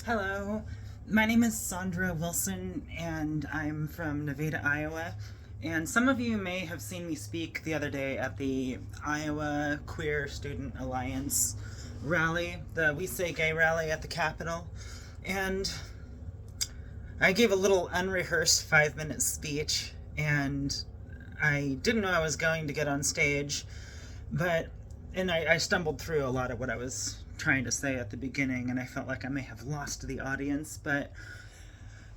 Hello, my name is Sandra Wilson, and I'm from Nevada, Iowa. And some of you may have seen me speak the other day at the Iowa Queer Student Alliance rally, the We Say Gay rally at the Capitol. And I gave a little unrehearsed 5 minute speech, and I didn't know I was going to get on stage, but I stumbled through a lot of what I was trying to say at the beginning, and I felt like I may have lost the audience. But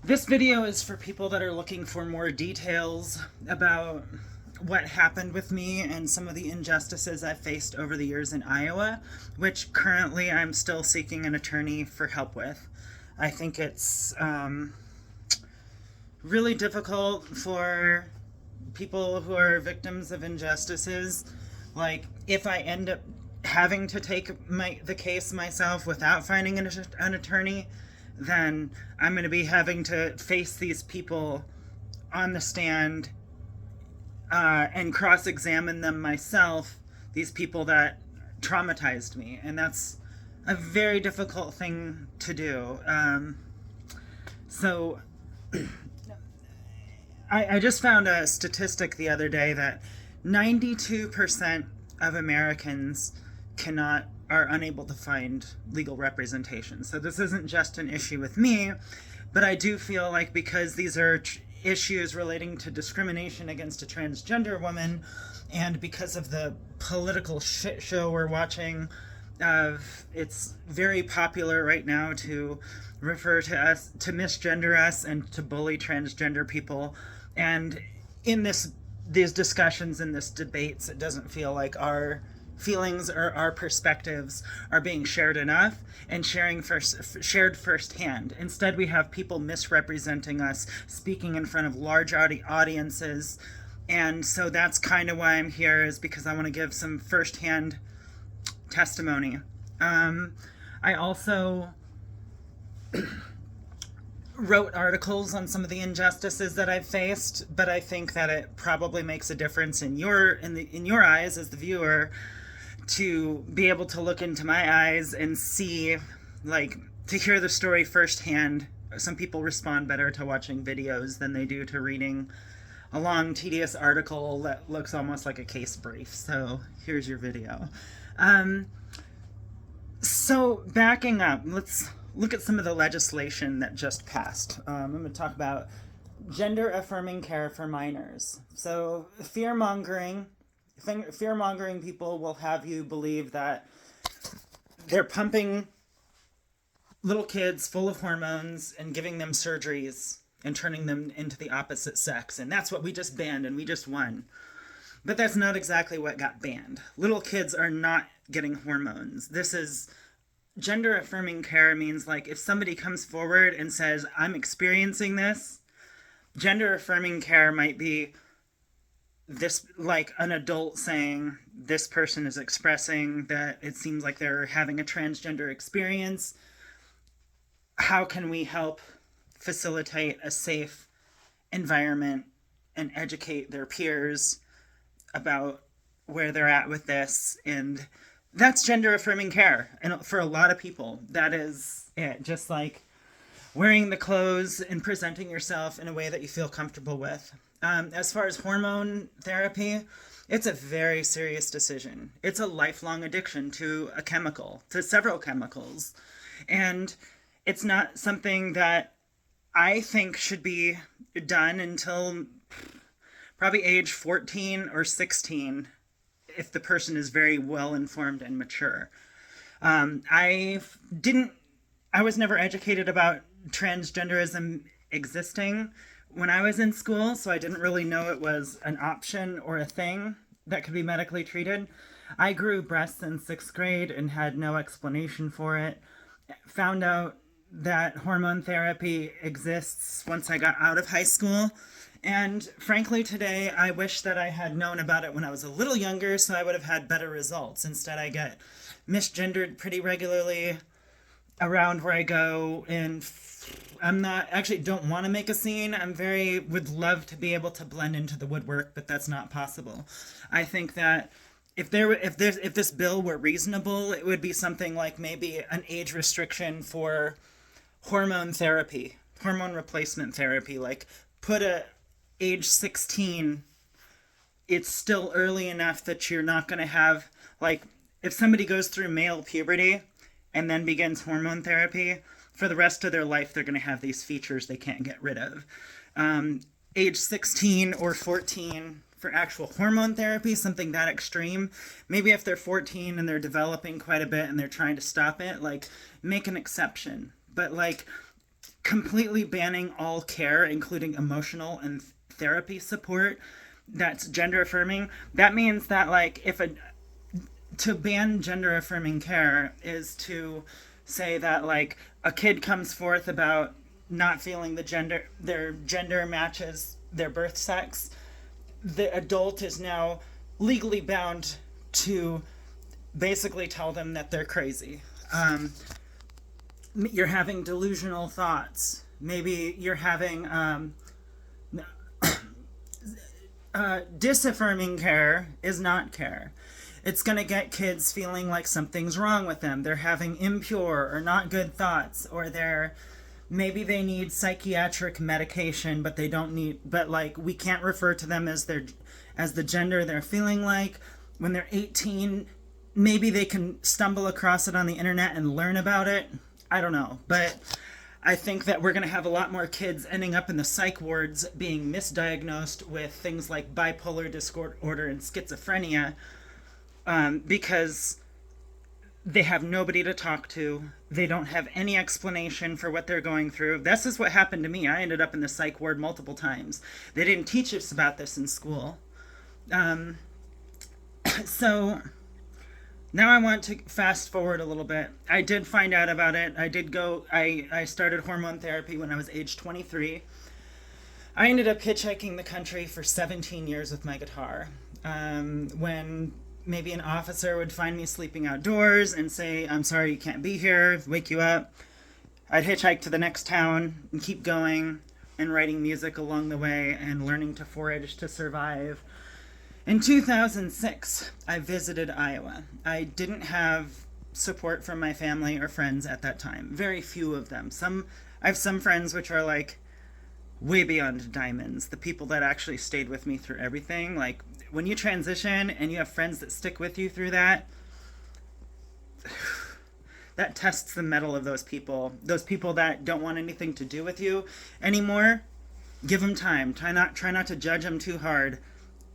this video is for people that are looking for more details about what happened with me and some of the injustices I've faced over the years in Iowa, which currently I'm still seeking an attorney for help with. I think it's really difficult for people who are victims of injustices. Like, if I end up having to take the case myself without finding an attorney, then I'm going to be having to face these people on the stand and cross-examine them myself, these people that traumatized me. And that's a very difficult thing to do. So I just found a statistic the other day that 92% of Americans are unable to find legal representation. So this isn't just an issue with me, but I do feel like because these are issues relating to discrimination against a transgender woman, and because of the political shit show we're watching, it's very popular right now to refer to us, to misgender us, and to bully transgender people. And in these discussions, in this debates, it doesn't feel like our feelings or our perspectives are being shared enough and shared firsthand. Instead, we have people misrepresenting us, speaking in front of large audiences. And so that's kind of why I'm here, is because I want to give some firsthand testimony. I also wrote articles on some of the injustices that I've faced, but I think that it probably makes a difference in your eyes as the viewer, to be able to look into my eyes and see, like, to hear the story firsthand. Some people respond better to watching videos than they do to reading a long, tedious article that looks almost like a case brief. So here's your video. So backing up, let's look at some of the legislation that just passed. I'm going to talk about gender affirming care for minors. So fear-mongering people will have you believe that they're pumping little kids full of hormones and giving them surgeries and turning them into the opposite sex. And that's what we just banned and we just won. But that's not exactly what got banned. Little kids are not getting hormones. This is gender affirming care. Means, like, if somebody comes forward and says, I'm experiencing this, gender affirming care might be this, like an adult saying, this person is expressing that it seems like they're having a transgender experience. How can we help facilitate a safe environment and educate their peers about where they're at with this? And that's gender affirming care. And for a lot of people, that is it. Just like wearing the clothes and presenting yourself in a way that you feel comfortable with. As far as hormone therapy, it's a very serious decision. It's a lifelong addiction to several chemicals. And it's not something that I think should be done until probably age 14 or 16, if the person is very well informed and mature. I was never educated about transgenderism existing when I was in school, so I didn't really know it was an option or a thing that could be medically treated. I grew breasts in 6th grade and had no explanation for it. Found out that hormone therapy exists once I got out of high school. And frankly, today, I wish that I had known about it when I was a little younger, so I would have had better results. Instead, I get misgendered pretty regularly around where I go, and don't want to make a scene. Would love to be able to blend into the woodwork, but that's not possible. I think that if this bill were reasonable, it would be something like maybe an age restriction for hormone therapy, hormone replacement therapy. Like, put a age 16, it's still early enough that you're not going to have, like, if somebody goes through male puberty and then begins hormone therapy, for the rest of their life, they're going to have these features they can't get rid of. Age 16 or 14 for actual hormone therapy, something that extreme. Maybe if they're 14 and they're developing quite a bit and they're trying to stop it, like, make an exception. But, like, completely banning all care, including emotional and therapy support that's gender affirming, that means that, like, to ban gender affirming care is to say that, like, a kid comes forth about not feeling their gender matches their birth sex, the adult is now legally bound to basically tell them that they're crazy. You're having delusional thoughts. Maybe you're having disaffirming care is not care. It's going to get kids feeling like something's wrong with them. They're having impure or not good thoughts, or maybe they need psychiatric medication, but they don't need, but, like, we can't refer to them as the gender they're feeling like. When they're 18, maybe they can stumble across it on the internet and learn about it. I don't know, but I think that we're going to have a lot more kids ending up in the psych wards being misdiagnosed with things like bipolar disorder and schizophrenia, because they have nobody to talk to. They don't have any explanation for what they're going through. This is what happened to me. I ended up in the psych ward multiple times. They didn't teach us about this in school. So now I want to fast forward a little bit. I did find out about it. I started hormone therapy when I was age 23. I ended up hitchhiking the country for 17 years with my guitar. When maybe an officer would find me sleeping outdoors and say, "I'm sorry, you can't be here," wake you up, I'd hitchhike to the next town and keep going and writing music along the way and learning to forage to survive. In 2006, I visited Iowa. I didn't have support from my family or friends at that time. Very few of them. I have some friends which are, like, way beyond diamonds. The people that actually stayed with me through everything. Like, when you transition and you have friends that stick with you through that, that tests the mettle of those people. Those people that don't want anything to do with you anymore, give them time. Try not to judge them too hard.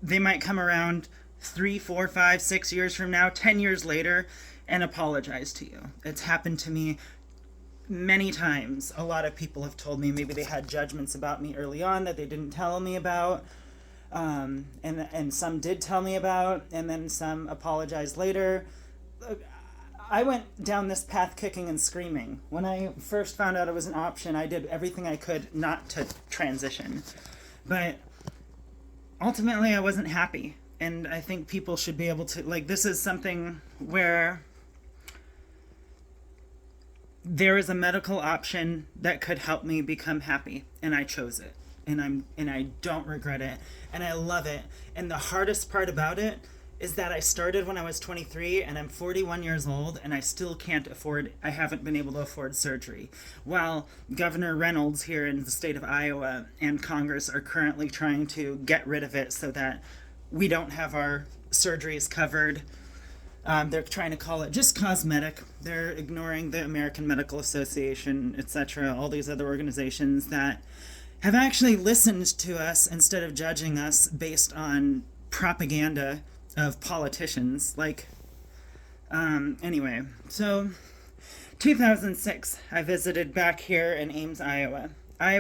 They might come around 3, 4, 5, 6 years from now, 10 years later, and apologize to you. It's happened to me many times. A lot of people have told me maybe they had judgments about me early on that they didn't tell me about, and some did tell me about, and then some apologized later. I went down this path kicking and screaming. When I first found out it was an option, I did everything I could not to transition. But ultimately, I wasn't happy. And I think people should be able to, like, this is something where there is a medical option that could help me become happy, and I chose it. And I don't regret it. And I love it. And the hardest part about it is that I started when I was 23 and I'm 41 years old and I still I haven't been able to afford surgery. While Governor Reynolds here in the state of Iowa and Congress are currently trying to get rid of it so that we don't have our surgeries covered. They're trying to call it just cosmetic. They're ignoring the American Medical Association, etc., all these other organizations that have actually listened to us instead of judging us based on propaganda of politicians. Like, anyway, so 2006, I visited back here in Ames, Iowa. I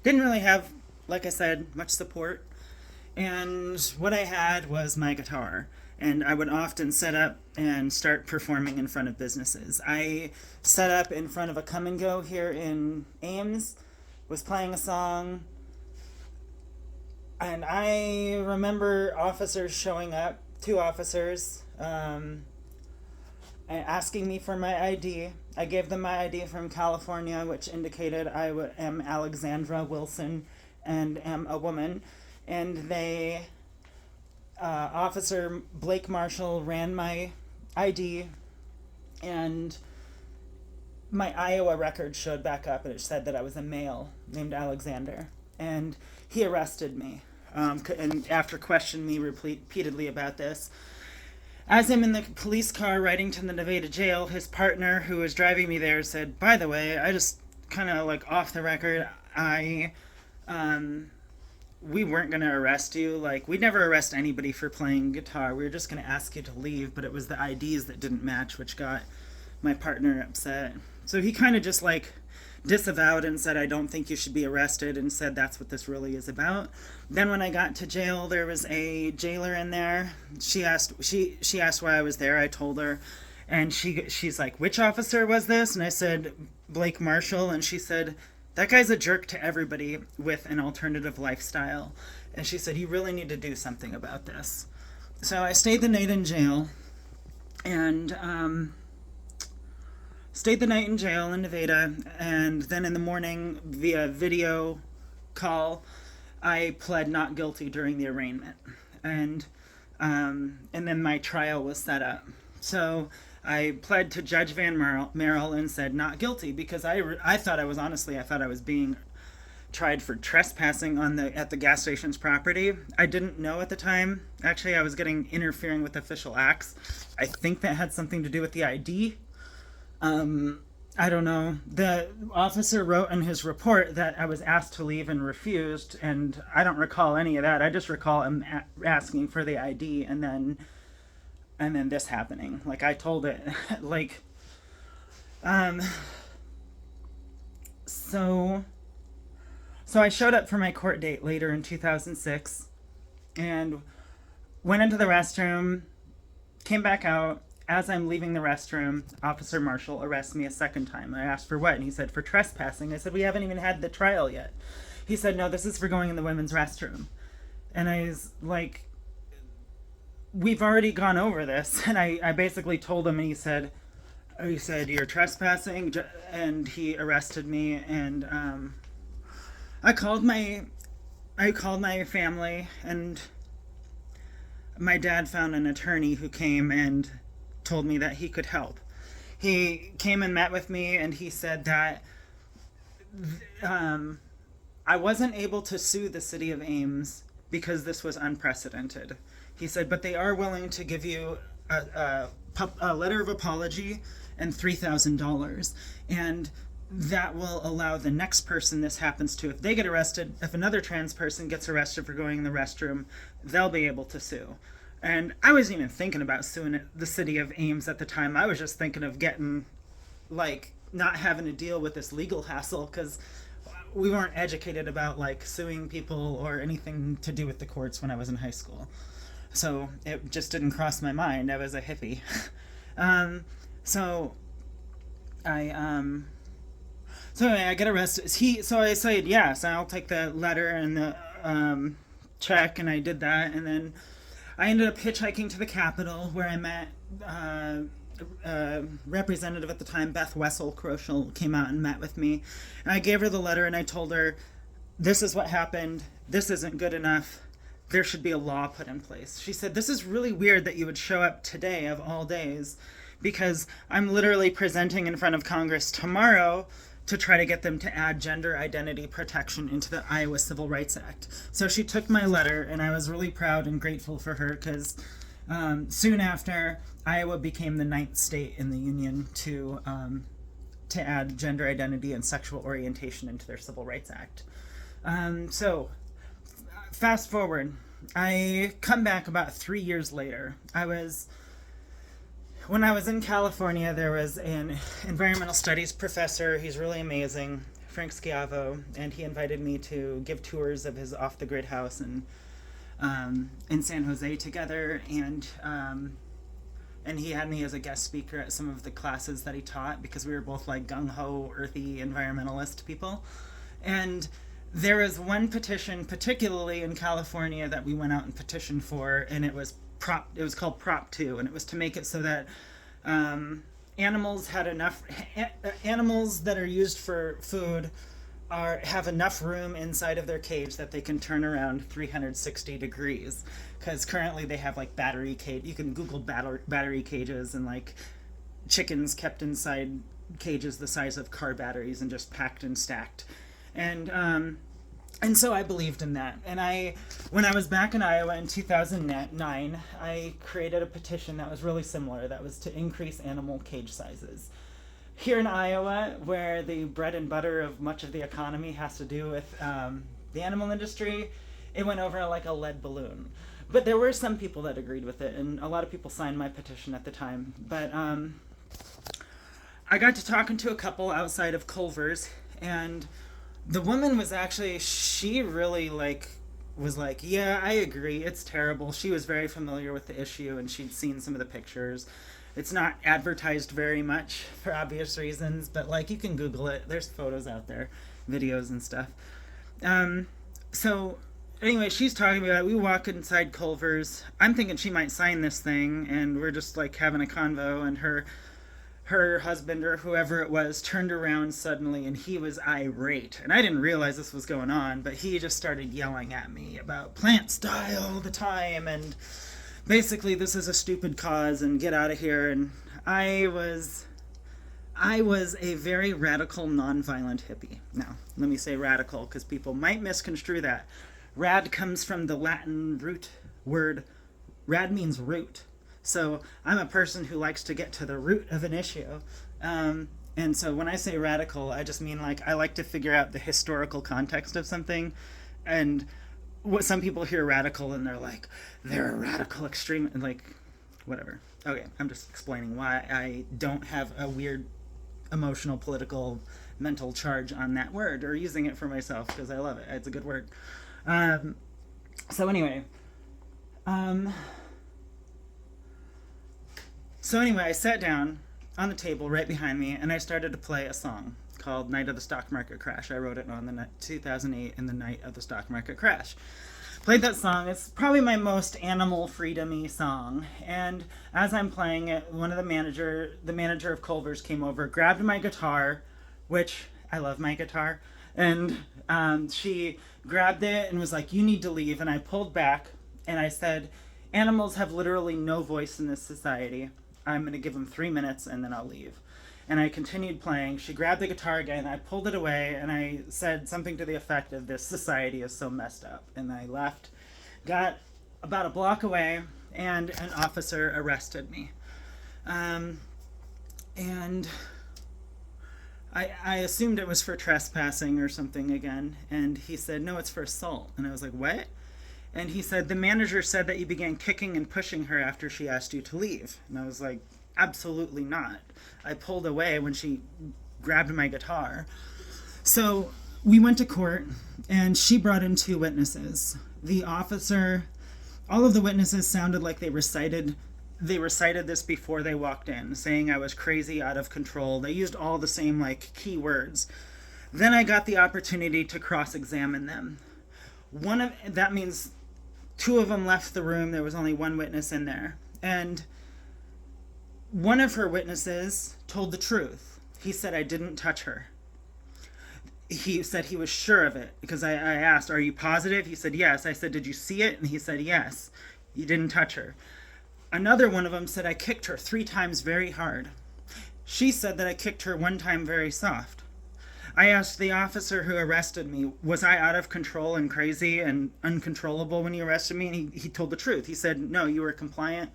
didn't really have, like I said, much support. And what I had was my guitar. And I would often set up and start performing in front of businesses. I set up in front of a Come and Go here in Ames, was playing a song, and I remember officers showing up, 2 officers, asking me for my ID. I gave them my ID from California, which indicated I am Alexandra Wilson and am a woman. And Officer Blake Marshall ran my ID, and my Iowa record showed back up, and it said that I was a male named Alexander, and he arrested me. And after questioning me repeatedly about this, as I'm in the police car riding to the Nevada jail, his partner, who was driving me there, said, "By the way, I just kind of like off the record, we weren't going to arrest you. Like, we'd never arrest anybody for playing guitar. We were just going to ask you to leave, but it was the IDs that didn't match, which got my partner upset." So he kind of just like disavowed and said, "I don't think you should be arrested," and said that's what this really is about. Then when I got to jail, there was a jailer in there. She asked why I was there. I told her, and she's like, "Which officer was this?" And I said, "Blake Marshall." And she said, "That guy's a jerk to everybody with an alternative lifestyle." And she said, "You really need to do something about this." So I stayed the night in jail, and stayed the night in jail in Nevada, and then in the morning, via video call, I pled not guilty during the arraignment, and then my trial was set up. So I pled to Judge Van Merrill and said not guilty, because I thought I was being tried for trespassing at the gas station's property. I didn't know at the time. Actually, I was getting interfering with official acts. I think that had something to do with the ID. I don't know. The officer wrote in his report that I was asked to leave and refused, and I don't recall any of that. I just recall him asking for the ID, and then this happening. Like, I told it, like, so I showed up for my court date later in 2006, and went into the restroom, came back out. As I'm leaving the restroom, Officer Marshall arrests me a second time. I asked for what, and he said, "For trespassing." I said, "We haven't even had the trial yet." He said, "No, this is for going in the women's restroom." And I was like, "We've already gone over this." And I basically told him, and he said, "You're trespassing," and he arrested me. And I called my family, and my dad found an attorney who came and told me that he could help. He came and met with me, and he said that I wasn't able to sue the city of Ames because this was unprecedented. He said, but they are willing to give you a letter of apology and $3,000, and that will allow the next person this happens to, if they get arrested, if another trans person gets arrested for going in the restroom, they'll be able to sue. And I wasn't even thinking about suing the city of Ames at the time. I was just thinking of getting, like, not having to deal with this legal hassle, because we weren't educated about, like, suing people or anything to do with the courts when I was in high school. So it just didn't cross my mind. I was a hippie. So anyway, I get arrested. So I said, yes, I'll take the letter and the check, and I did that. And then I ended up hitchhiking to the Capitol, where I met representative at the time, Beth Wessel-Kroschel, came out and met with me. And I gave her the letter, and I told her, this is what happened. This isn't good enough. There should be a law put in place. She said, this is really weird that you would show up today of all days, because I'm literally presenting in front of Congress tomorrow to try to get them to add gender identity protection into the Iowa Civil Rights Act. So she took my letter, and I was really proud and grateful for her, because soon after, Iowa became the 9th state in the union to add gender identity and sexual orientation into their Civil Rights Act. So fast forward, I come back about 3 years later. When I was in California, there was an environmental studies professor. He's really amazing, Frank Schiavo, and he invited me to give tours of his off-the-grid house in San Jose together, and he had me as a guest speaker at some of the classes that he taught, because we were both like gung-ho, earthy environmentalist people. And there was one petition, particularly in California, that we went out and petitioned for, and it was called Prop 2, and it was to make it so that animals that are used for food have enough room inside of their cage that they can turn around 360 degrees. Because currently they have like battery cage. You can Google battery cages, and like chickens kept inside cages the size of car batteries and just packed and stacked. And so I believed in that. And when I was back in Iowa in 2009, I created a petition that was really similar. That was to increase animal cage sizes. Here in Iowa, where the bread and butter of much of the economy has to do with the animal industry, it went over like a lead balloon. But there were some people that agreed with it, and a lot of people signed my petition at the time. But I got to talking to a couple outside of Culver's, and the woman was actually, she really was like, yeah, I agree, it's terrible. She was very familiar with the issue, and she'd seen some of the pictures. It's not advertised very much for obvious reasons, but you can Google it. There's photos out there, videos and stuff. So anyway, she's talking about it. We walk inside Culver's. I'm thinking she might sign this thing, and we're just having a convo, and her husband or whoever it was turned around suddenly, and he was irate. And I didn't realize this was going on, but he just started yelling at me about plants die all the time, and basically this is a stupid cause, and get out of here. And I was a very radical, nonviolent hippie. Now, let me say radical, because people might misconstrue that. Rad comes from the Latin root word. Rad means root. So I'm a person who likes to get to the root of an issue. And so when I say radical, I just mean I like to figure out the historical context of something. And what some people hear radical and they're a radical extreme, and whatever. Okay, I'm just explaining why I don't have a weird emotional, political, mental charge on that word or using it for myself, because I love it. It's a good word. So anyway, I sat down on the table right behind me, and I started to play a song called Night of the Stock Market Crash. I wrote it on the 2008 in the night of the stock market crash. Played that song. It's probably my most animal freedom-y song. And as I'm playing it, the manager of Culver's came over, grabbed my guitar, which I love my guitar, and she grabbed it and was like, "You need to leave." And I pulled back, and I said, "Animals have literally no voice in this society. I'm going to give them 3 minutes, and then I'll leave." And I continued playing. She grabbed the guitar again. I pulled it away, and I said something to the effect of, "This society is so messed up." And I left, got about a block away, and an officer arrested me. And I assumed it was for trespassing or something again. And he said, "No, it's for assault." And I was like, "What?" And he said, "The manager said that you began kicking and pushing her after she asked you to leave." And I was like, "Absolutely not." I pulled away when she grabbed my guitar. So we went to court, and she brought in 2 witnesses. The officer, all of the witnesses sounded like they recited this before they walked in, saying I was crazy, out of control. They used all the same key words. Then I got the opportunity to cross-examine them. That means 2 of them left the room. There was only 1 witness in there. And one of her witnesses told the truth. He said, "I didn't touch her." He said he was sure of it, because I asked, "Are you positive?" He said, "Yes." I said, "Did you see it?" And he said, "Yes, you didn't touch her." Another one of them said, "I kicked her 3 times very hard." She said that I kicked her 1 time very soft. I asked the officer who arrested me, was I out of control and crazy and uncontrollable when you arrested me? And he told the truth. He said, "No, you were compliant."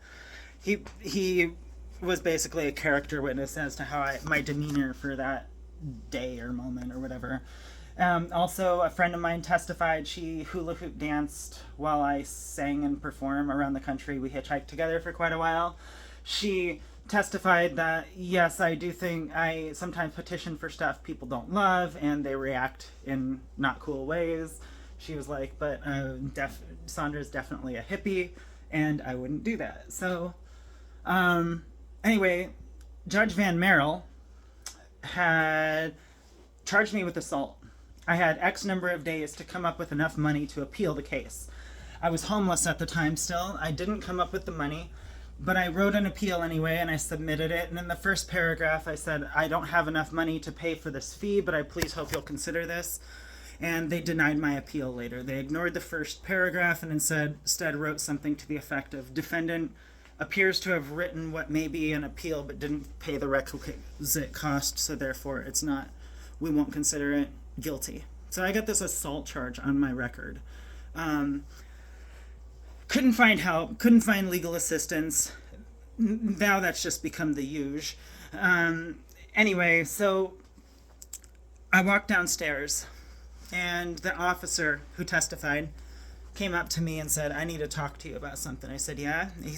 He was basically a character witness as to how my demeanor for that day or moment or whatever. Also, a friend of mine testified. She hula hoop danced while I sang and performed around the country. We hitchhiked together for quite a while. She testified that, yes, I do think I sometimes petition for stuff people don't love, and they react in not cool ways. She was like, but Sandra's definitely a hippie, and I wouldn't do that. So, anyway, Judge Van Merrill had charged me with assault. I had X number of days to come up with enough money to appeal the case. I was homeless at the time still. I didn't come up with the money, but I wrote an appeal anyway, and I submitted it. And in the first paragraph, I said, "I don't have enough money to pay for this fee, but I please hope you'll consider this." And they denied my appeal later. They ignored the first paragraph and instead wrote something to the effect of, "Defendant appears to have written what may be an appeal but didn't pay the requisite cost, so therefore we won't consider it guilty. So I got this assault charge on my record. Couldn't find help, couldn't find legal assistance. Now that's just become the usual. Anyway, so I walked downstairs, and the officer who testified came up to me and said, "I need to talk to you about something." I said, "Yeah." He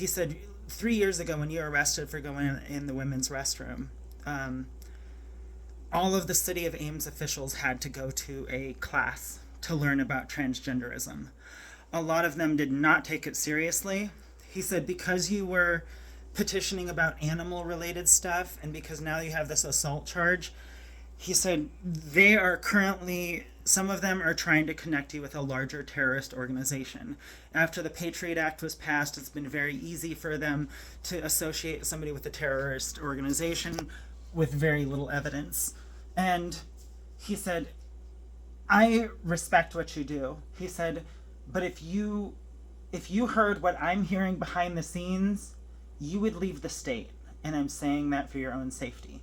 said, 3 years ago when you were arrested for going in the women's restroom, all of the city of Ames officials had to go to a class to learn about transgenderism. A lot of them did not take it seriously. He said, because you were petitioning about animal-related stuff, and because now you have this assault charge, he said they are currently, some of them are trying to connect you with a larger terrorist organization. After the Patriot Act was passed, it's been very easy for them to associate somebody with a terrorist organization with very little evidence. And he said, I respect what you do. He said, but if you heard what I'm hearing behind the scenes, you would leave the state. And I'm saying that for your own safety.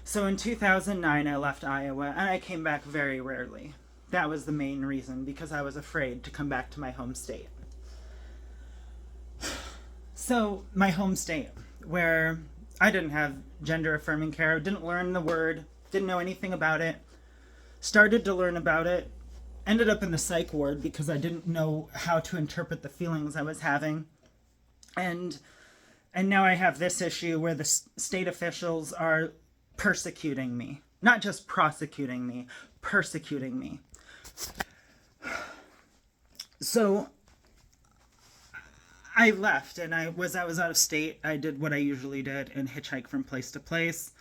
So in 2009, I left Iowa, and I came back very rarely. That was the main reason, because I was afraid to come back to my home state. So my home state, where I didn't have gender-affirming care, didn't learn the word, didn't know anything about it, started to learn about it, ended up in the psych ward because I didn't know how to interpret the feelings I was having. And now I have this issue where the state officials are persecuting me. Not just prosecuting me, persecuting me. So I left, and I was out of state. I did what I usually did and hitchhiked from place to place.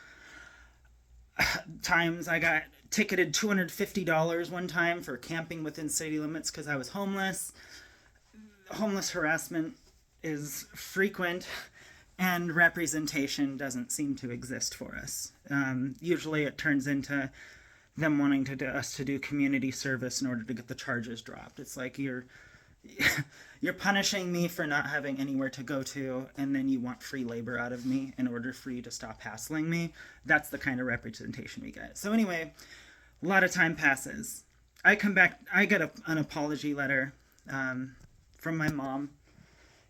Times I got ticketed $250 one time for camping within city limits because I was homeless. Homeless harassment is frequent, and representation doesn't seem to exist for us. Usually it turns into them wanting us to do community service in order to get the charges dropped. It's like you're punishing me for not having anywhere to go to, and then you want free labor out of me in order for you to stop hassling me. That's the kind of representation we get. So anyway, a lot of time passes. I come back, I get an apology letter from my mom,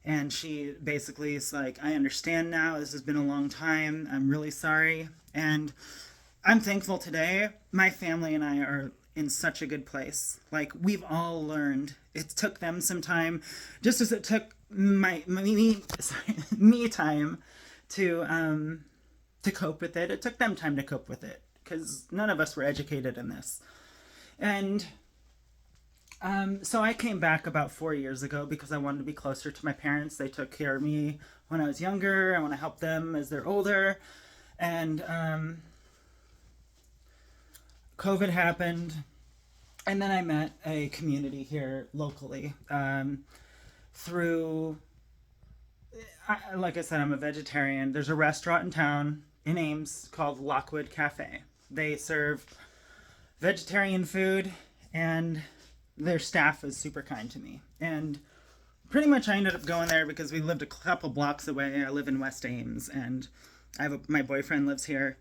and she basically is like, I understand now, this has been a long time, I'm really sorry. And I'm thankful today. My family and I are in such a good place. Like, we've all learned. It took them some time, just as it took me time to cope with it. It took them time to cope with it, because none of us were educated in this. And so I came back about 4 years ago because I wanted to be closer to my parents. They took care of me when I was younger. I want to help them as they're older. And COVID happened, and then I met a community here locally through, like I said, I'm a vegetarian. There's a restaurant in town in Ames called Lockwood Cafe. They serve vegetarian food, and their staff is super kind to me. And pretty much I ended up going there because we lived a couple blocks away. I live in West Ames, and my boyfriend lives here.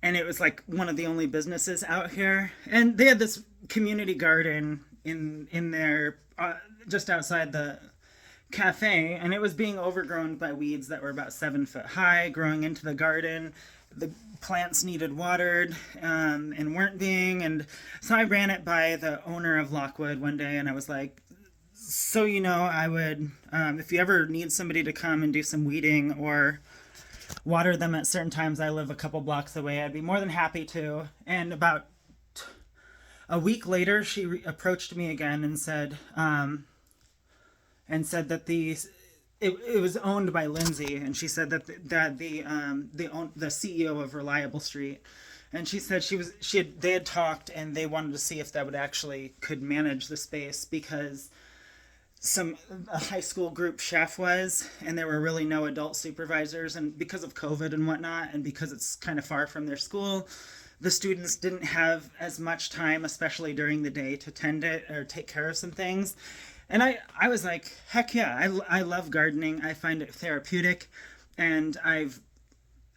And it was like one of the only businesses out here. And they had this community garden in there just outside the cafe, and it was being overgrown by weeds that were about 7 foot high growing into the garden. The plants needed watered and weren't being. And so I ran it by the owner of Lockwood one day, and I was like, so, I would, if you ever need somebody to come and do some weeding or water them at certain times, I live a couple blocks away, I'd be more than happy to. And about a week later, she approached me again and said that it was owned by Lindsay, and she said that the CEO of Reliable Street, and she said they had talked, and they wanted to see if that would actually could manage the space, because a high school group chef was, and there were really no adult supervisors, and because of COVID and whatnot, and because it's kind of far from their school, the students didn't have as much time, especially during the day, to tend it or take care of some things. And I was like, heck yeah, I love gardening. I find it therapeutic. And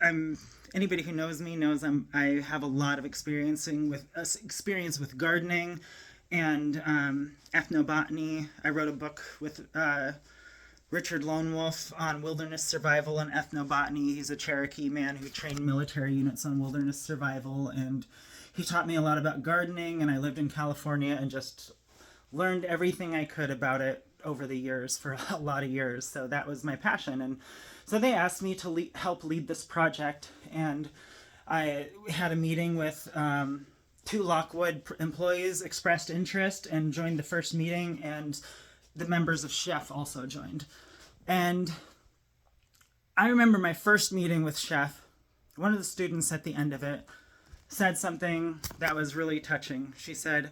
I'm anybody who knows me knows I have a lot of experience with gardening and ethnobotany. I wrote a book with Richard Lone Wolf on wilderness survival and ethnobotany. He's a Cherokee man who trained military units on wilderness survival, and he taught me a lot about gardening. And I lived in California and just learned everything I could about it over the years for a lot of years. So that was my passion. And so they asked me to help lead this project, and I had a meeting with two Lockwood employees expressed interest and joined the first meeting, and the members of Chef also joined. And I remember my first meeting with Chef. One of the students at the end of it said something that was really touching. She said,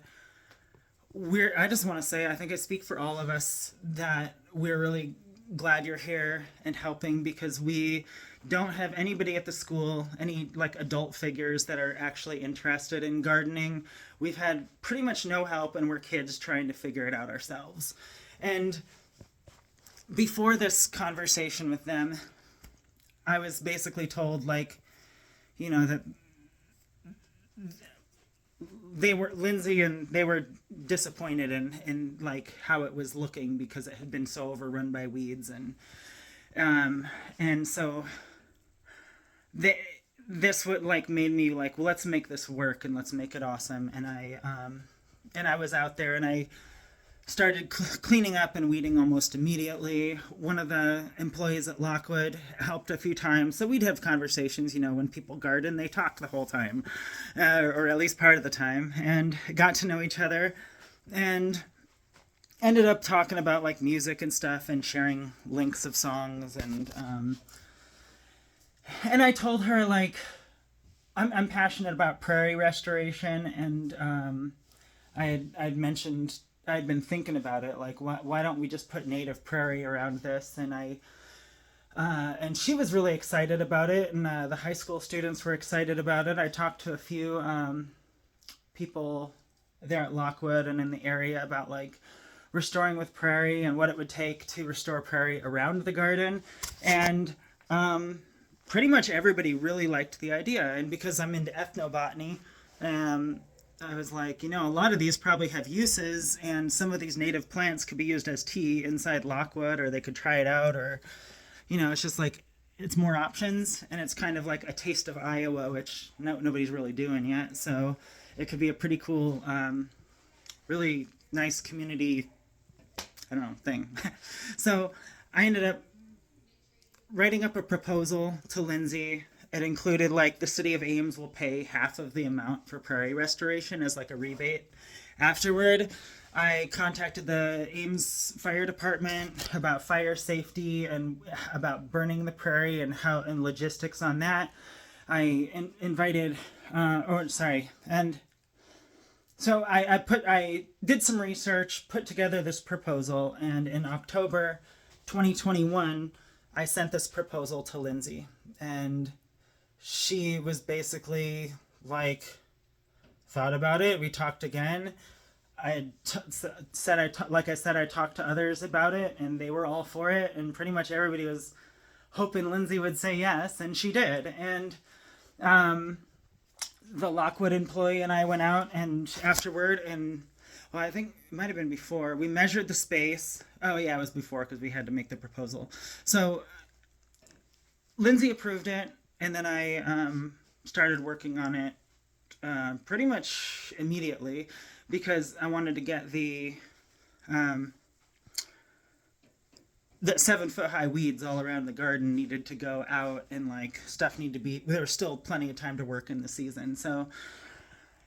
I just want to say, I think I speak for all of us, that we're really glad you're here and helping, because we don't have anybody at the school, any like adult figures that are actually interested in gardening. We've had pretty much no help, and we're kids trying to figure it out ourselves. And before this conversation with them, I was basically told, like, you know, that Lindsay and they were disappointed in like how it was looking, because it had been so overrun by weeds, and so this would like made me like, well, let's make this work and let's make it awesome. And I was out there, and I started cleaning up and weeding almost immediately. One of the employees at Lockwood helped a few times, so we'd have conversations. You know, when people garden, they talk the whole time, or at least part of the time, and got to know each other, and ended up talking about like music and stuff, and sharing links of songs, and I told her, like, I'm passionate about prairie restoration, and I'd mentioned I'd been thinking about it, like, why don't we just put native prairie around this? And she was really excited about it, and the high school students were excited about it. I talked to a few people there at Lockwood and in the area about like restoring with prairie and what it would take to restore prairie around the garden. And pretty much everybody really liked the idea. And because I'm into ethnobotany, I was like, you know, a lot of these probably have uses, and some of these native plants could be used as tea inside Lockwood, or they could try it out, or, you know, it's just like, it's more options, and it's kind of like a taste of Iowa, which nobody's really doing yet. So it could be a pretty cool, really nice community, I don't know, thing. So I ended up writing up a proposal to Lindsay. It included like the city of Ames will pay half of the amount for prairie restoration as like a rebate. Afterward, I contacted the Ames Fire Department about fire safety and about burning the prairie and logistics on that. I invited, and so I did some research, put together this proposal, and in October 2021, I sent this proposal to Lindsay, and she was basically like, thought about it. We talked again. I talked to others about it, and they were all for it, and pretty much everybody was hoping Lindsay would say yes, and she did. And the Lockwood employee and I went out, and afterward, and well, I think it might have been before, we measured the space. Oh yeah, it was before, because we had to make the proposal. So Lindsay approved it, and then I started working on it pretty much immediately, because I wanted to get the 7-foot high weeds all around the garden needed to go out, and like stuff needed to be, there was still plenty of time to work in the season. So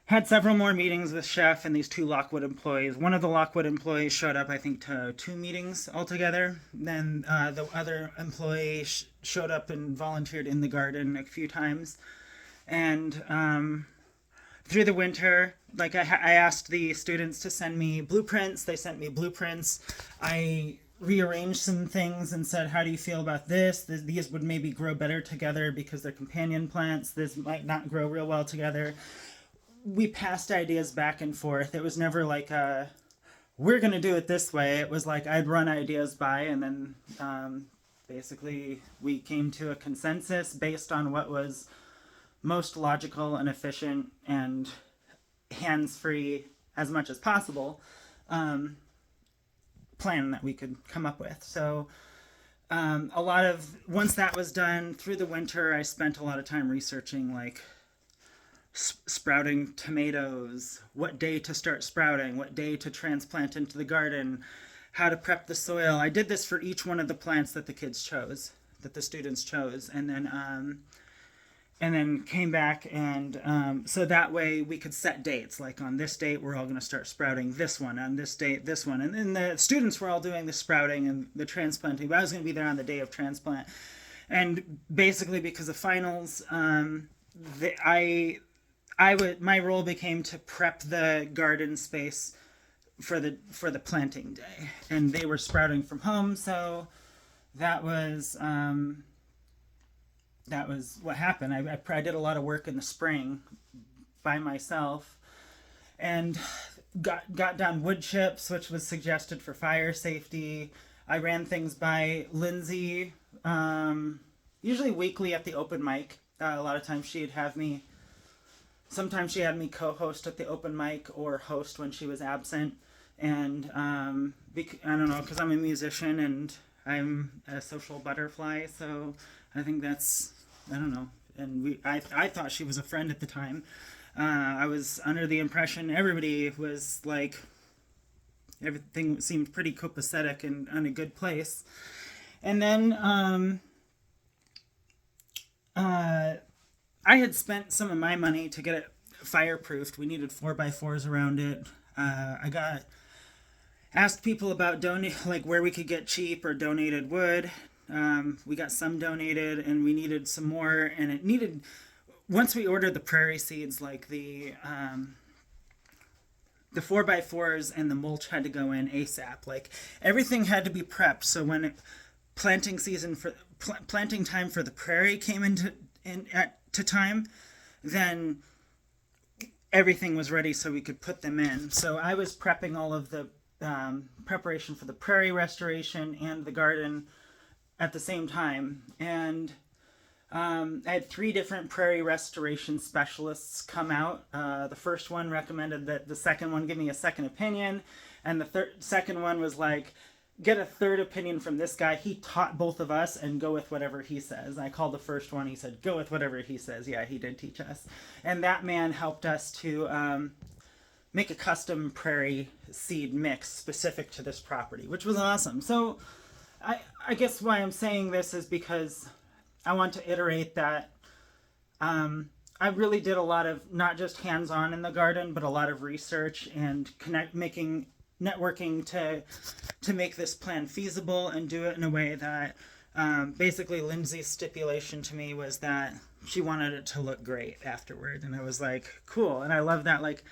had several more meetings with Chef and these two Lockwood employees. One of the Lockwood employees showed up, I think, to 2 meetings altogether. Then the other employee showed up and volunteered in the garden a few times. And through the winter, like I asked the students to send me blueprints. They sent me blueprints. I rearranged some things and said, how do you feel about this? These would maybe grow better together because they're companion plants. This might not grow real well together. We passed ideas back and forth. It was never like we're going to do it this way. It was like I'd run ideas by, and then basically we came to a consensus based on what was most logical and efficient and hands-free as much as possible plan that we could come up with. So once that was done through the winter, I spent a lot of time researching like sprouting tomatoes, what day to start sprouting, what day to transplant into the garden, how to prep the soil. I did this for each one of the plants that the students chose, and then came back, and so that way we could set dates, like on this date we're all going to start sprouting this one, on this date this one, and then the students were all doing the sprouting and the transplanting, but I was going to be there on the day of transplant. And basically because of finals, my role became to prep the garden space for the planting day, and they were sprouting from home, so that was what happened. I did a lot of work in the spring by myself, and got down wood chips, which was suggested for fire safety. I ran things by Lindsay, usually weekly at the open mic. A lot of times sometimes she had me co-host at the open mic or host when she was absent. And I don't know, because I'm a musician and I'm a social butterfly, so I think that's, I don't know. And I thought she was a friend at the time. I was under the impression everybody was like, everything seemed pretty copacetic and in a good place. And then I had spent some of my money to get it fireproofed. We needed 4x4s around it. I asked people about where we could get cheap or donated wood. We got some donated, and we needed some more. And once we ordered the prairie seeds, like the 4x4s and the mulch had to go in ASAP. Like everything had to be prepped. So when planting time for the prairie came to time, then everything was ready so we could put them in. So I was prepping all of the preparation for the prairie restoration and the garden at the same time. And I had 3 different prairie restoration specialists come out. The first one recommended that the second one give me a second opinion, and the second one was like, get a third opinion from this guy. He taught both of us, and go with whatever he says. I called the first one. He said, go with whatever he says. Yeah, he did teach us. And that man helped us to make a custom prairie seed mix specific to this property, which was awesome. So I guess why I'm saying this is because I want to iterate that I really did a lot of not just hands-on in the garden, but a lot of research and networking to make this plan feasible and do it in a way that basically Lindsay's stipulation to me was that she wanted it to look great afterward. And I was like, cool. And I love that like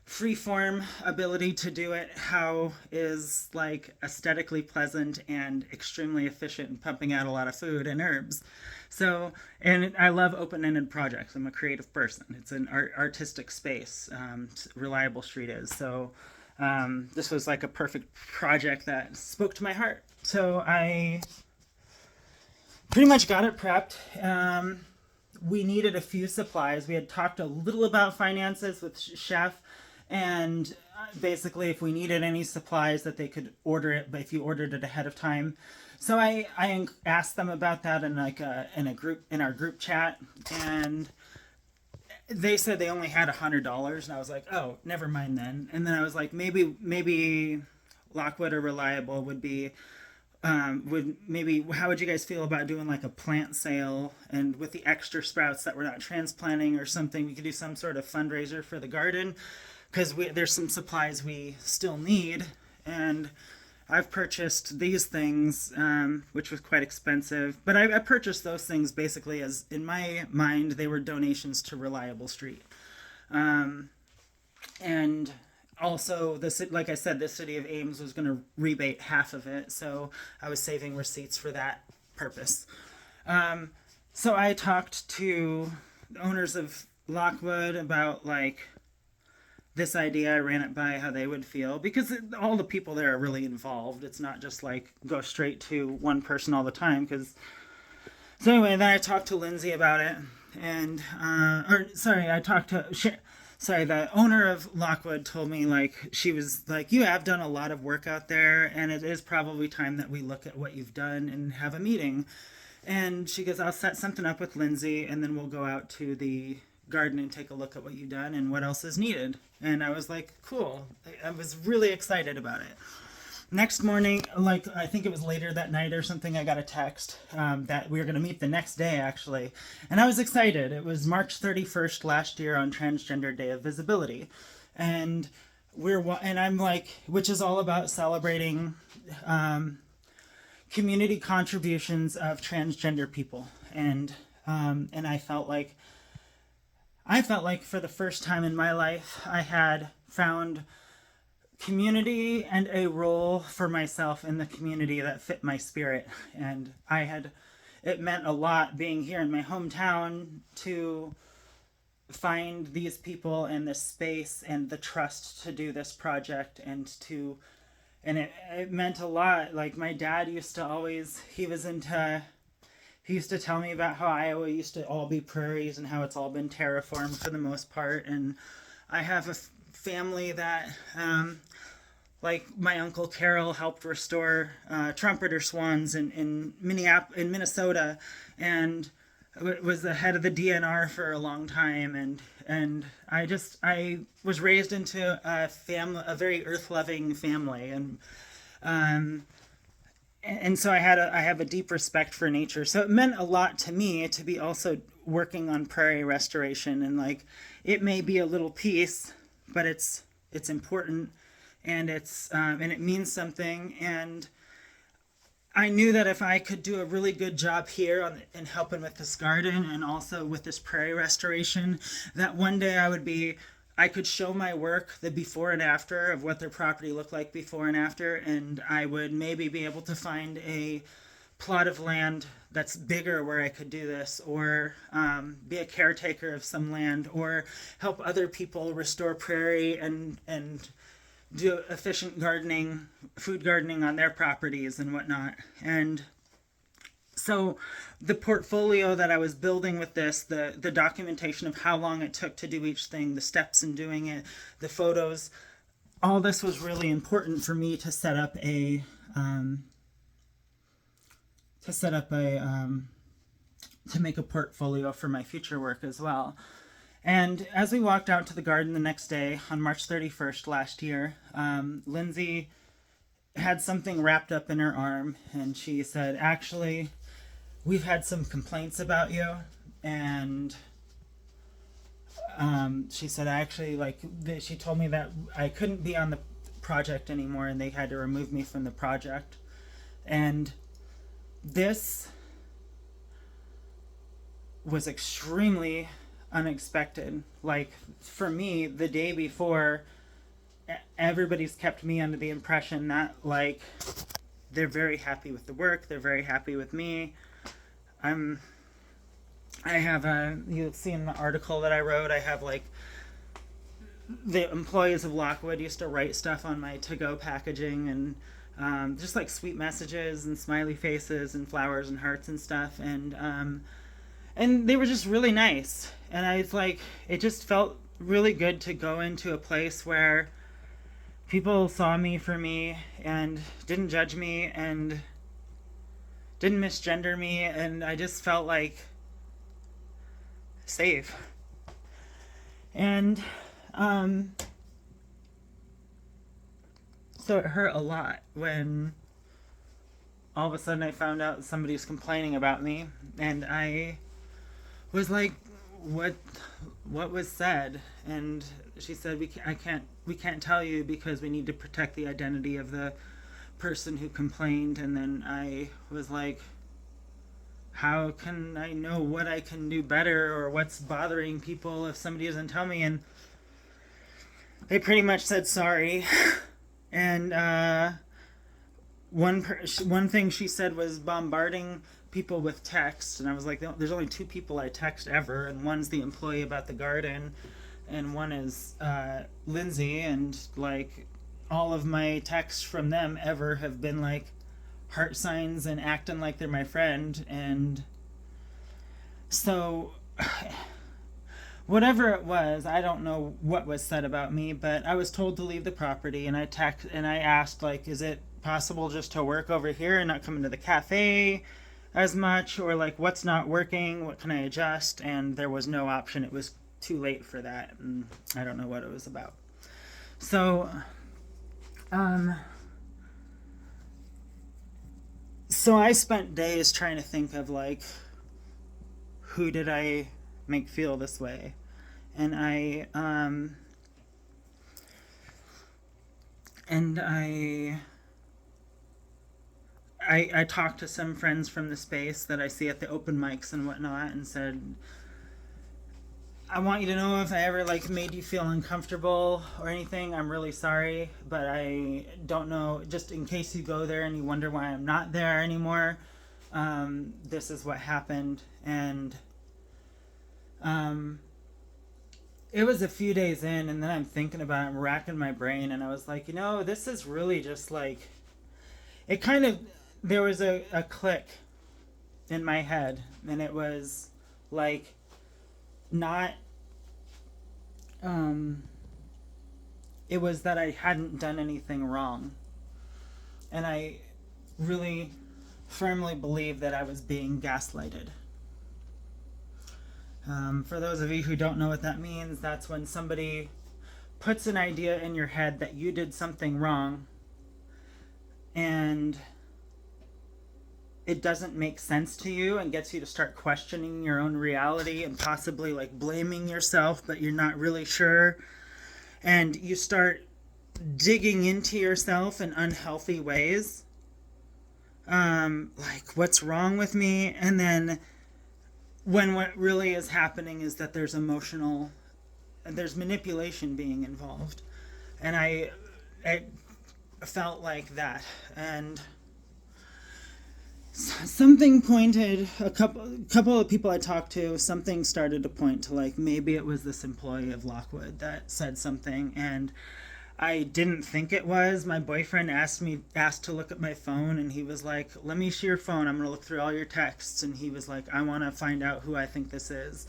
free-form ability to do it, how is like aesthetically pleasant and extremely efficient in pumping out a lot of food and herbs. So, and I love open-ended projects. I'm a creative person. It's an artistic space. Reliable Street is. So this was like a perfect project that spoke to my heart. So I pretty much got it prepped. We needed a few supplies. We had talked a little about finances with Chef, and basically if we needed any supplies that they could order it, but if you ordered it ahead of time. So I asked them about that in in our group chat, and they said they only had $100, and I was like, oh, never mind then. And then I was like, maybe Lockwood or Reliable would be how would you guys feel about doing like a plant sale, and with the extra sprouts that we're not transplanting or something, we could do some sort of fundraiser for the garden, because there's some supplies we still need. And I've purchased these things, which was quite expensive, but I purchased those things basically as, in my mind, they were donations to Reliable Street. And also, like I said, the city of Ames was going to rebate half of it, so I was saving receipts for that purpose. So I talked to the owners of Lockwood about like this idea. I ran it by how they would feel because all the people there are really involved. It's not just like go straight to one person all the time. Because so anyway, then I talked to Lindsay about it, and I talked to. Sorry, the owner of Lockwood told me like she was like, you have done a lot of work out there, and it is probably time that we look at what you've done and have a meeting. And she goes, I'll set something up with Lindsay, and then we'll go out to the garden and take a look at what you've done and what else is needed. And I was like, cool. I was really excited about it. Next morning, like I think it was later that night or something, I got a text that we were going to meet the next day, actually. And I was excited. It was March 31st last year on Transgender Day of Visibility. And I'm like, which is all about celebrating community contributions of transgender people. And I felt like for the first time in my life, I had found community and a role for myself in the community that fit my spirit. And it meant a lot being here in my hometown to find these people and this space and the trust to do this project and it meant a lot. Like my dad used to he used to tell me about how Iowa used to all be prairies and how it's all been terraformed for the most part. And I have a family that, like my Uncle Carol helped restore trumpeter swans in Minnesota, and was the head of the DNR for a long time. And I was raised into a very earth-loving family, and so I have a deep respect for nature. So it meant a lot to me to be also working on prairie restoration, and like it may be a little piece, but it's important, and it means something. And I knew that if I could do a really good job here in helping with this garden and also with this prairie restoration, that one day I could show my work, the before and after of what their property looked like before and after, and I would maybe be able to find a plot of land that's bigger where I could do this, or be a caretaker of some land, or help other people restore prairie and do efficient gardening, food gardening on their properties and whatnot. And so the portfolio that I was building with this, the documentation of how long it took to do each thing, the steps in doing it, the photos, all this was really important for me to set up to make a portfolio for my future work as well. And as we walked out to the garden the next day on March 31st last year, Lindsay had something wrapped up in her arm, and she said, actually, we've had some complaints about you. And she said, actually, she told me that I couldn't be on the project anymore, and they had to remove me from the project. And this was extremely unexpected. Like for me, the day before, everybody's kept me under the impression that like they're very happy with the work, they're very happy with me. You'll see in the article that I wrote, I have like the employees of Lockwood used to write stuff on my to-go packaging, and just like sweet messages and smiley faces and flowers and hearts and stuff, and they were just really nice. And I was like, it just felt really good to go into a place where people saw me for me and didn't judge me and didn't misgender me, and I just felt like safe. And so it hurt a lot when all of a sudden I found out somebody's complaining about me, and I was like, what was said? And she said, we can't tell you because we need to protect the identity of the person who complained. And then I was like, how can I know what I can do better or what's bothering people if somebody doesn't tell me? And they pretty much said sorry. And one thing she said was bombarding people with text, and I was like, there's only two people I text ever, and one's the employee about the garden, and one is Lindsay, and like all of my texts from them ever have been like heart signs and acting like they're my friend. And so whatever it was, I don't know what was said about me, but I was told to leave the property, and I asked, like, is it possible just to work over here and not come into the cafe as much, or like what's not working, what can I adjust? And there was no option. It was too late for that, and I don't know what it was about. So um so I spent days trying to think of like, who did I make feel this way? And and I talked to some friends from the space that I see at the open mics and whatnot, and said, I want you to know, if I ever like made you feel uncomfortable or anything, I'm really sorry, but I don't know, just in case you go there and you wonder why I'm not there anymore, this is what happened. And it was a few days in, and then I'm thinking about it, I'm racking my brain, and I was like, this is really just like, it kind of, there was a click in my head, and it was like, not, it was that I hadn't done anything wrong. And I really firmly believe that I was being gaslighted. For those of you who don't know what that means, that's when somebody puts an idea in your head that you did something wrong, and it doesn't make sense to you, and gets you to start questioning your own reality and possibly like blaming yourself, but you're not really sure. And you start digging into yourself in unhealthy ways. Like, what's wrong with me? And then when what really is happening is that there's manipulation being involved. And I felt like that. And something pointed, a couple of people I talked to, something started to point to like, maybe it was this employee of Lockwood that said something, and I didn't think it was. My boyfriend asked to look at my phone, and he was like, let me see your phone, I'm going to look through all your texts. And he was like, I want to find out who I think this is.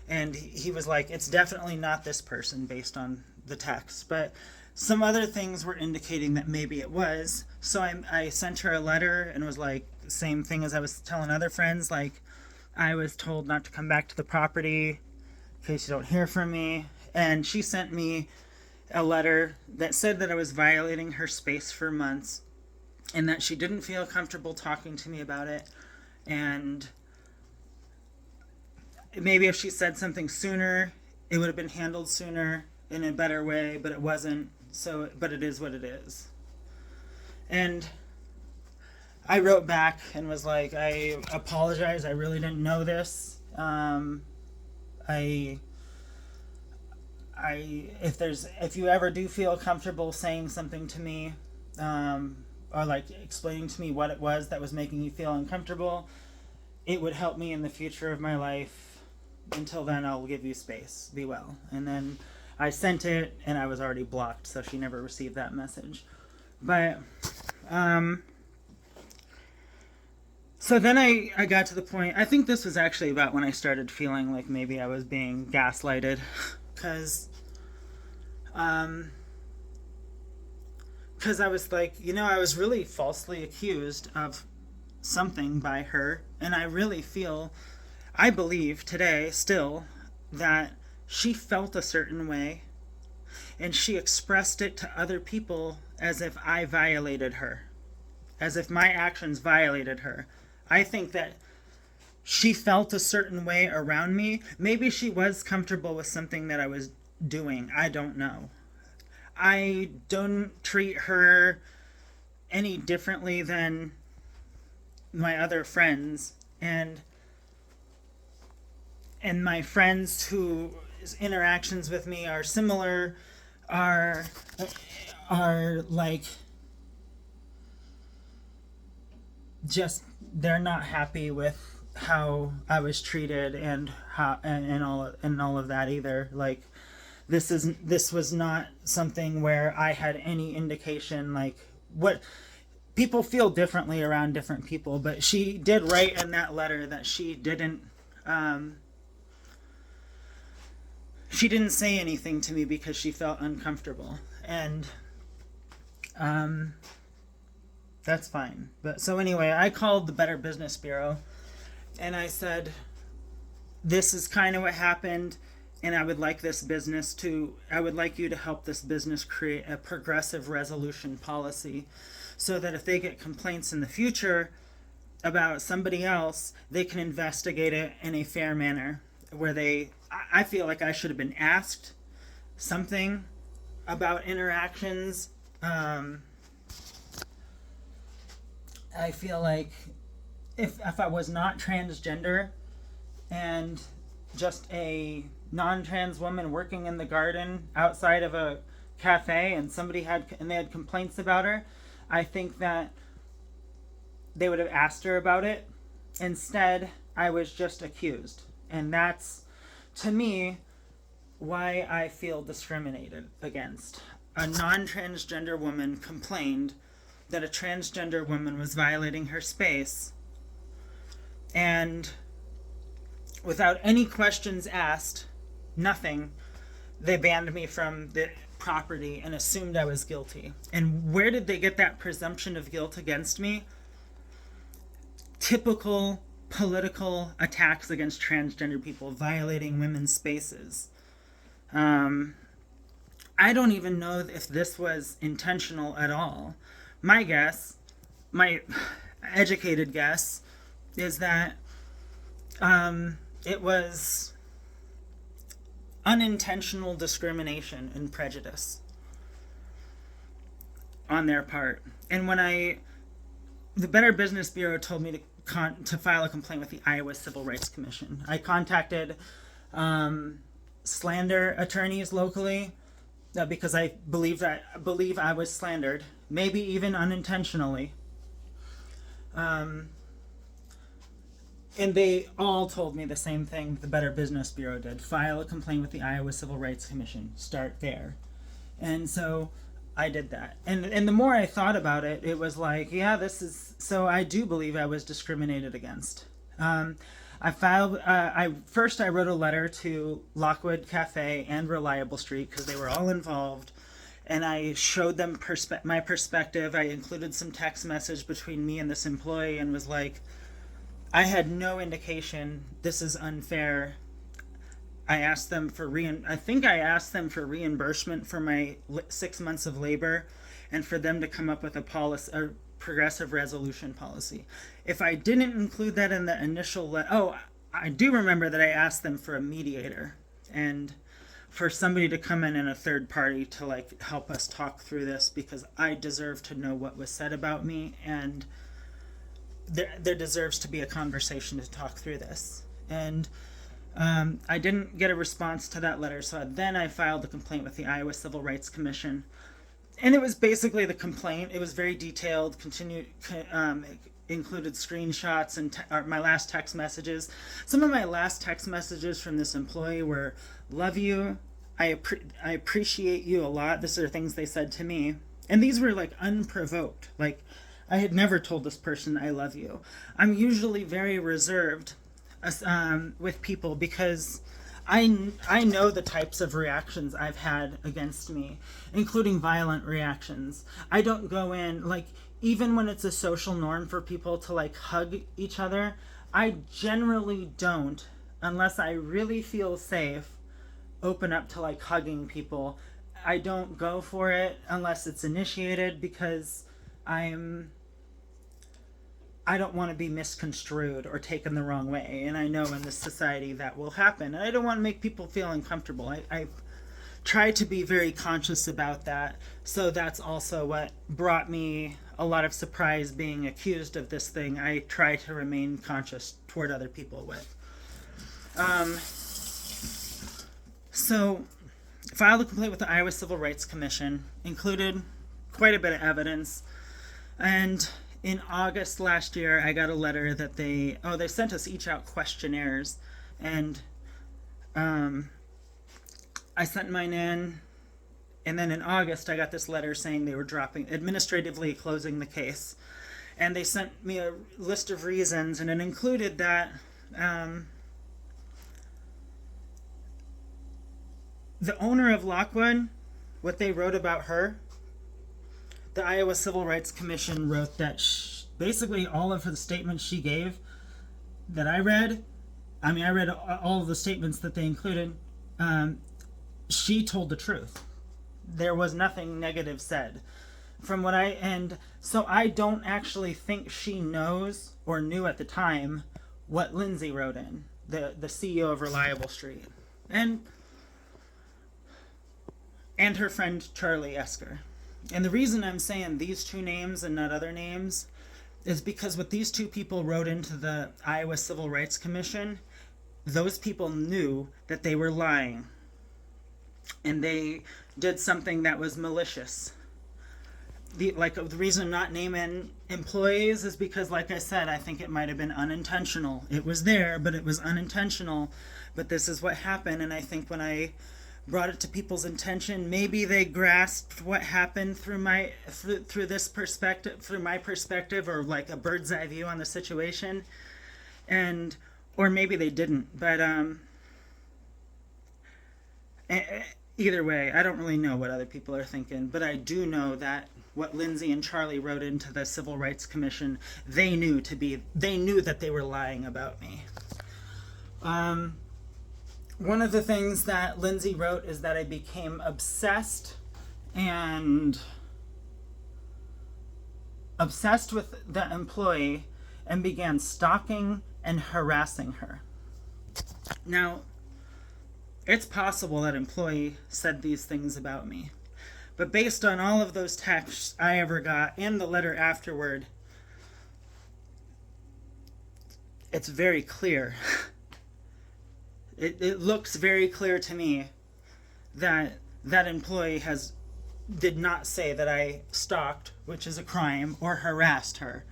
And he was like, it's definitely not this person based on the text, but some other things were indicating that maybe it was. So I sent her a letter and was like, same thing as I was telling other friends, like, I was told not to come back to the property in case you don't hear from me. And she sent me a letter that said that I was violating her space for months, and that she didn't feel comfortable talking to me about it. And maybe if she said something sooner, it would have been handled sooner in a better way, but it wasn't. So, but it is what it is. And I wrote back and was like, I apologize, I really didn't know this. If you ever do feel comfortable saying something to me, or like explaining to me what it was that was making you feel uncomfortable, it would help me in the future of my life. Until then, I'll give you space. Be well. And then I sent it, and I was already blocked, so she never received that message. But so then I got to the point, I think this was actually about when I started feeling like maybe I was being gaslighted, because I was like, I was really falsely accused of something by her, and I believe today still that she felt a certain way, and she expressed it to other people as if I violated her, as if my actions violated her. I think that she felt a certain way around me. Maybe she was comfortable with something that I was doing. I don't know. I don't treat her any differently than my other friends, and my friends whose interactions with me are similar. are like just they're not happy with how I was treated and how and all of that either. Like this was not something where I had any indication like what people feel differently around different people, but she did write in that letter that she didn't say anything to me because she felt uncomfortable, and that's fine. But so anyway, I called the Better Business Bureau and I said, this is kind of what happened, and I would like you to help this business create a progressive resolution policy so that if they get complaints in the future about somebody else, they can investigate it in a fair manner where I feel like I should have been asked something about interactions. I feel like if I was not transgender and just a non-trans woman working in the garden outside of a cafe and they had complaints about her, I think that they would have asked her about it. Instead, I was just accused. And that's, to me, why I feel discriminated against. A non-transgender woman complained that a transgender woman was violating her space, and without any questions asked, nothing, they banned me from the property and assumed I was guilty. And where did they get that presumption of guilt against me? Typical political attacks against transgender people, violating women's spaces. I don't even know if this was intentional at all. My educated guess, is that it was unintentional discrimination and prejudice on their part. And when the Better Business Bureau told me to file a complaint with the Iowa Civil Rights Commission, I contacted slander attorneys locally because I believe I was slandered, maybe even unintentionally. And they all told me the same thing the Better Business Bureau did. File a complaint with the Iowa Civil Rights Commission. Start there. And so I did that. And the more I thought about it, it was like, yeah, so I do believe I was discriminated against. I wrote a letter to Lockwood Cafe and Reliable Street because they were all involved. And I showed them my perspective. I included some text message between me and this employee and was like, I had no indication this is unfair. I asked them for reimbursement for my 6 months of labor, and for them to come up with a progressive resolution policy. If I didn't include that in the initial I do remember that I asked them for a mediator and for somebody to come in and a third party to like help us talk through this, because I deserve to know what was said about me, and there deserves to be a conversation to talk through this. And I didn't get a response to that letter, so then I filed a complaint with the Iowa Civil Rights Commission. And it was basically the complaint. It was very detailed, included screenshots and my last text messages. Some of my last text messages from this employee were, love you, I appreciate you a lot. These are things they said to me. And these were like unprovoked. Like, I had never told this person I love you. I'm usually very reserved with people because I know the types of reactions I've had against me, including violent reactions. I don't go in, like, even when it's a social norm for people to like hug each other, I generally don't, unless I really feel safe, open up to like hugging people. I don't go for it unless it's initiated, because I don't want to be misconstrued or taken the wrong way. And I know in this society that will happen. And I don't want to make people feel uncomfortable. I try to be very conscious about that. So that's also what brought me a lot of surprise being accused of this thing. I try to remain conscious toward other people with. So filed a complaint with the Iowa Civil Rights Commission, included quite a bit of evidence, and in August last year, I got a letter that they sent us each out questionnaires, and I sent mine in, and then in August, I got this letter saying they were administratively closing the case. And they sent me a list of reasons, and it included that the owner of Lockwood, what they wrote about her, the Iowa Civil Rights Commission wrote that basically all of the statements she gave that I read, I read all of the statements that they included, she told the truth. There was nothing negative said. So I don't actually think she knows or knew at the time what Lindsay wrote in, the CEO of Reliable Street. And her friend Charlie Esker. And the reason I'm saying these two names and not other names is because what these two people wrote into the Iowa Civil Rights Commission, those people knew that they were lying. And they did something that was malicious. The reason I'm not naming employees is because, like I said, I think it might have been unintentional. It was there, but it was unintentional. But this is what happened, and I think when I brought it to people's attention, maybe they grasped what happened through my perspective, or like a bird's eye view on the situation, or maybe they didn't. But either way, I don't really know what other people are thinking, but I do know that what Lindsay and Charlie wrote into the Civil Rights Commission, they knew that they were lying about me. One of the things that Lindsay wrote is that I became obsessed with the employee and began stalking and harassing her. Now, it's possible that employee said these things about me. But based on all of those texts I ever got and the letter afterward, it's very clear. It looks very clear to me that that employee did not say that I stalked, which is a crime, or harassed her.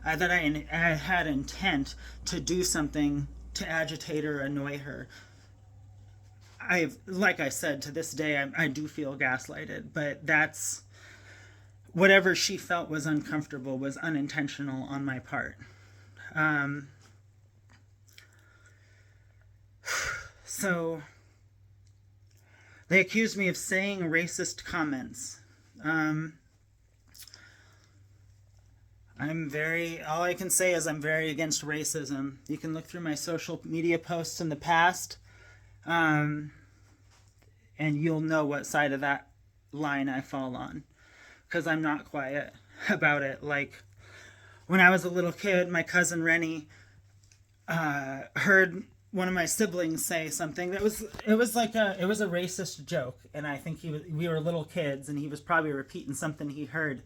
That I had intent to do something to agitate or annoy her. Like I said, to this day, I do feel gaslighted, but that's whatever she felt was uncomfortable was unintentional on my part. So they accused me of saying racist comments. All I can say is I'm very against racism. You can look through my social media posts in the past, and you'll know what side of that line I fall on, because I'm not quiet about it. Like, when I was a little kid, my cousin Rennie heard one of my siblings say something that was a racist joke, and I think we were little kids, and he was probably repeating something he heard,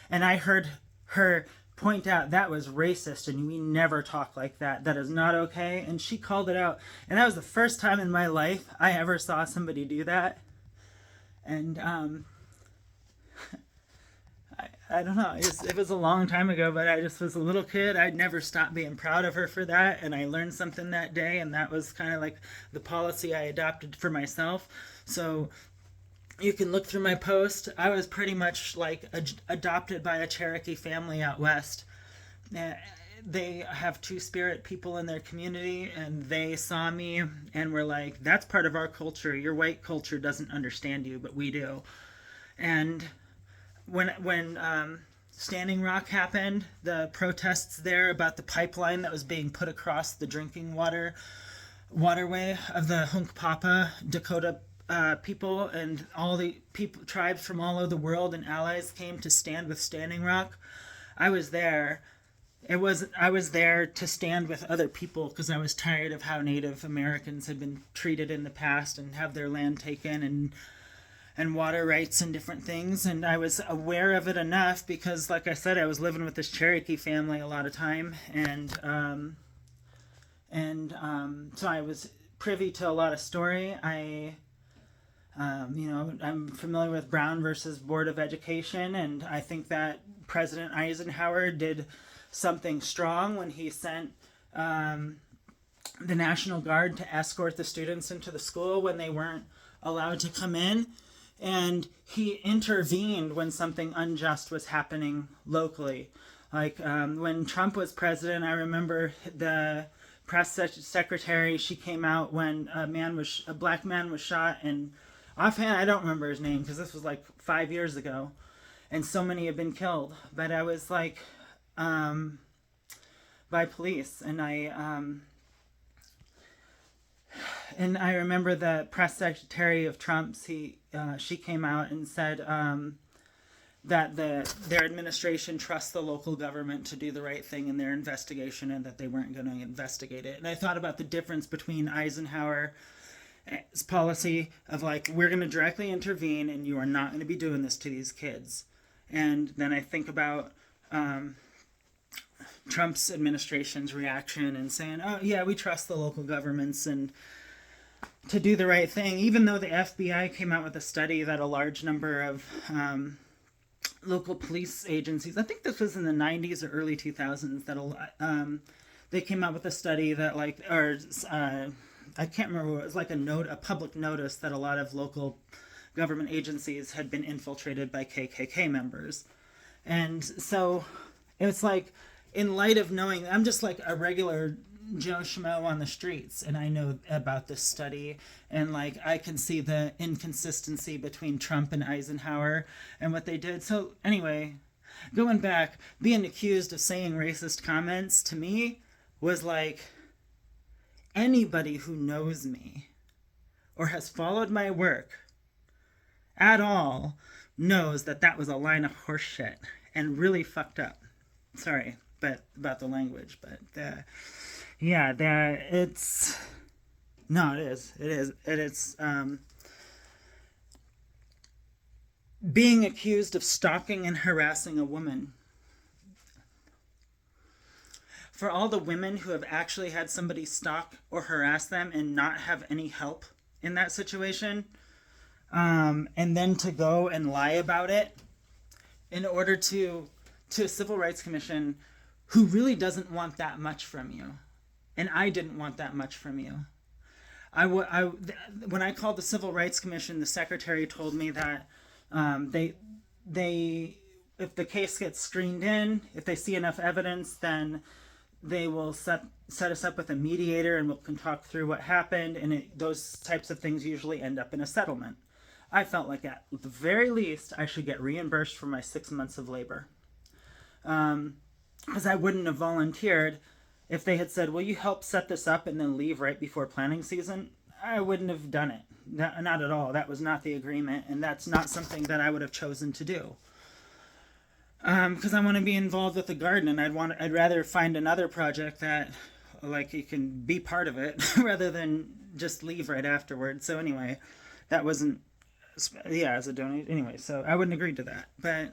and I heard her point out that was racist, and we never talk like that. That is not okay. And she called it out, and that was the first time in my life I ever saw somebody do that. And I don't know. It was a long time ago, but I just was a little kid. I'd never stopped being proud of her for that, and I learned something that day, and that was kind of like the policy I adopted for myself. So you can look through my post. I was pretty much like adopted by a Cherokee family out west. They have Two-Spirit people in their community, and they saw me and were like, that's part of our culture. Your white culture doesn't understand you, but we do. And when Standing Rock happened, the protests there about the pipeline that was being put across the drinking waterway of the Hunkpapa Dakota people, and all the tribes from all over the world and allies came to stand with Standing Rock. I was there. I was there to stand with other people because I was tired of how Native Americans had been treated in the past and have their land taken and water rights and different things. And I was aware of it enough because, like I said, I was living with this Cherokee family a lot of time, and so I was privy to a lot of story. I I'm familiar with Brown versus Board of Education, and I think that President Eisenhower did something strong when he sent the National Guard to escort the students into the school when they weren't allowed to come in. And he intervened when something unjust was happening locally. Like when Trump was president, I remember the press secretary, she came out when a black man was shot, and offhand I don't remember his name because this was like 5 years ago, and so many have been killed. But I was like, by police, and I remember the press secretary of Trump's. She came out and said that their administration trusts the local government to do the right thing in their investigation, and that they weren't going to investigate it. And I thought about the difference between Eisenhower's policy of like, we're going to directly intervene, and you are not going to be doing this to these kids. And then I think about Trump's administration's reaction and saying, oh yeah, we trust the local governments and to do the right thing, even though the FBI came out with a study that a large number of local police agencies, I think this was in the 90s or early 2000s, that they came out with a study that I can't remember what it was, like a public notice that a lot of local government agencies had been infiltrated by KKK members. And so it's like, in light of knowing, I'm just like a regular Joe Schmo on the streets, and I know about this study, and like I can see the inconsistency between Trump and Eisenhower and what they did. So anyway, going back, being accused of saying racist comments to me was like, anybody who knows me or has followed my work at all knows that that was a line of horse shit and really fucked up. Sorry, but about the language, but yeah, it is being accused of stalking and harassing a woman. For all the women who have actually had somebody stalk or harass them and not have any help in that situation, and then to go and lie about it in order to a civil rights commission who really doesn't want that much from you. And I didn't want that much from you. When I called the Civil Rights Commission, the secretary told me that they if the case gets screened in, if they see enough evidence, then they will set us up with a mediator, and we can talk through what happened, and those types of things usually end up in a settlement. I felt like at the very least I should get reimbursed for my 6 months of labor. Because I wouldn't have volunteered if they had said, will you help set this up and then leave right before planting season? I wouldn't have done it. Not at all. That was not the agreement, and that's not something that I would have chosen to do. Because I want to be involved with the garden, and I'd rather find another project that, like, you can be part of it rather than just leave right afterwards. So anyway, that wasn't, as a donation. Anyway, so I wouldn't agree to that. But